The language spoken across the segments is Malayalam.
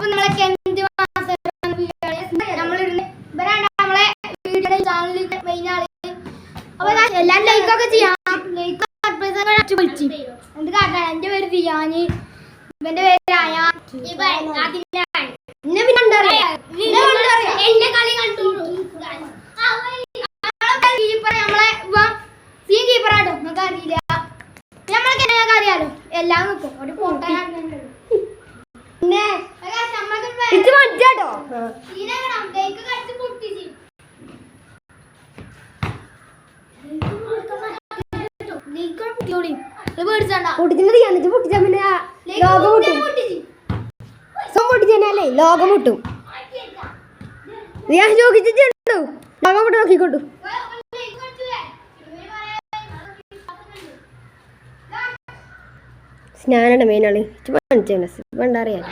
അപ്പൊ നമ്മളെ കെന്റ് നമ്മളെ വീഡിയോ ചാനലിൽ മെയിൻ ആള്. അപ്പൊ എല്ലാം ലൈക്കൊക്കെ ചെയ്യാം. ലൈക്ക് വിളിച്ചു എന്ത് കാട്ടാണ്. എന്റെ പേര് ദിയാന്, ഇവന്റെ പേര് രായ. കീപ്പറാട്ടോ നമുക്ക് അറിയില്ല. നമ്മളൊക്കെ അറിയാലോ എല്ലാം നോക്കും. ഒരു ഫോട്ടോ ലോകം മുട്ടും. ഞാൻ ചോദിച്ചിട്ടുണ്ടോ ലോകം മുട്ടും നോക്കിക്കൊണ്ടു. സ്നാനാണ് മെയിനാള്. വേണ്ട അറിയാലോ.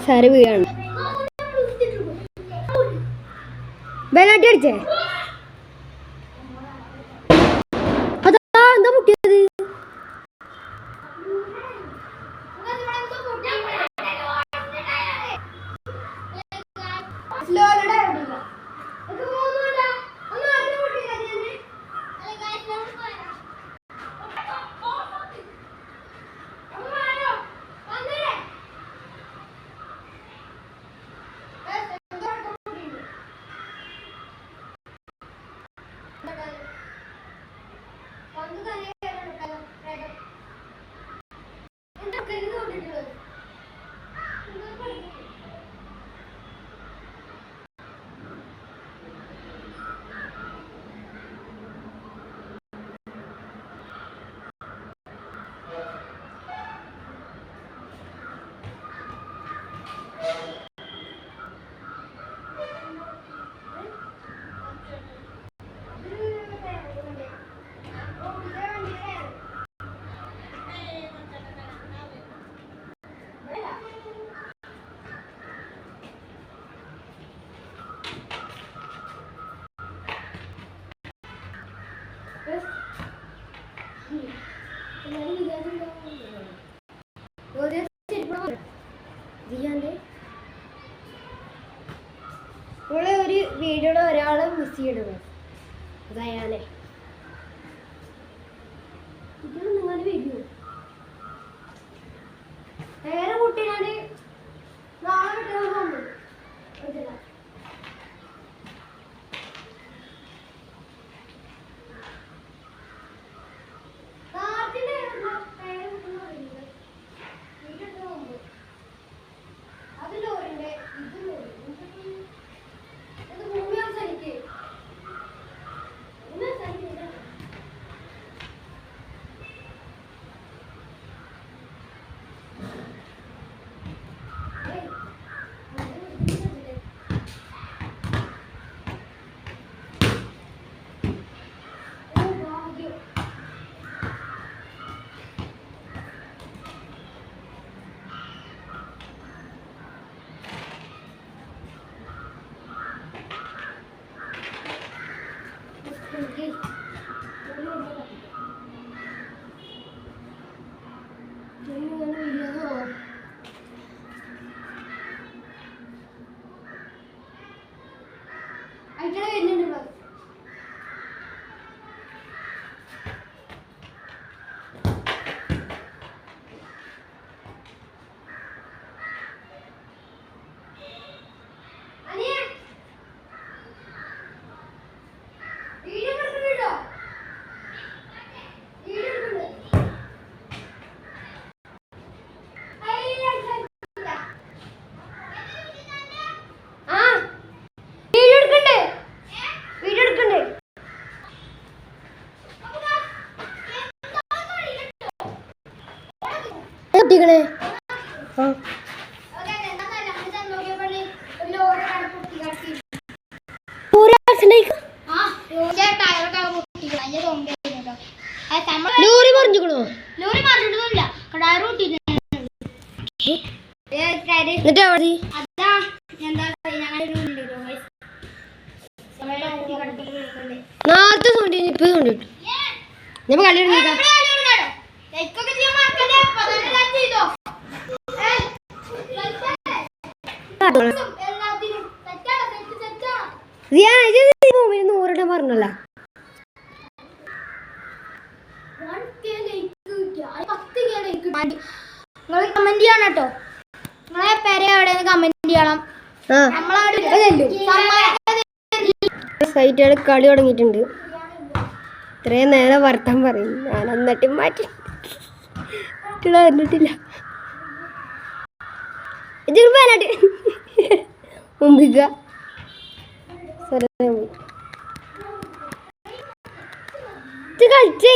സാറ് വീഴാണ്. ബെലാട്ടി അടിച്ചേ. അതാ എന്താ മുട്ടിയത്? ഇവിടെ ഒരു വീഡിയോയുടെ ഒരാള് മിസ് ചെയ്യണത് അതയാലേ ഇത് നിങ്ങൾ വീഡിയോ വേറെ കുട്ടിയാണ് നാളെ കിട്ടുന്ന കുട്ടികളെ ലോറി പറഞ്ഞിരിക്കണോ? ലോറി പറഞ്ഞിട്ടൊന്നുമില്ല. എന്നിട്ട് എവിടെ അതാ എന്താ ഞങ്ങളുടെ നേരത്തെ സൗണ്ട് ഇപ്പൊ സൗണ്ട് കിട്ടും ഞമ്മ കളി തുടങ്ങിക്കാം നൂറിടം പറഞ്ഞല്ല നിങ്ങൾ കമന്റ് ചെയ്യണം കേട്ടോ. നിങ്ങളെ പേര് എവിടെയെന്ന് കമന്റ് ചെയ്യണം. സൈറ്റുകൾ കളി തുടങ്ങിയിട്ടുണ്ട്. ഇത്രയും നേരം വർത്താൻ പറയും ഞാൻ എന്നിട്ട് മാറ്റി അറിഞ്ഞിട്ടില്ല ഇത് പേനാട്ട് മുമ്പിക്ക ഇത് കളിച്ചേ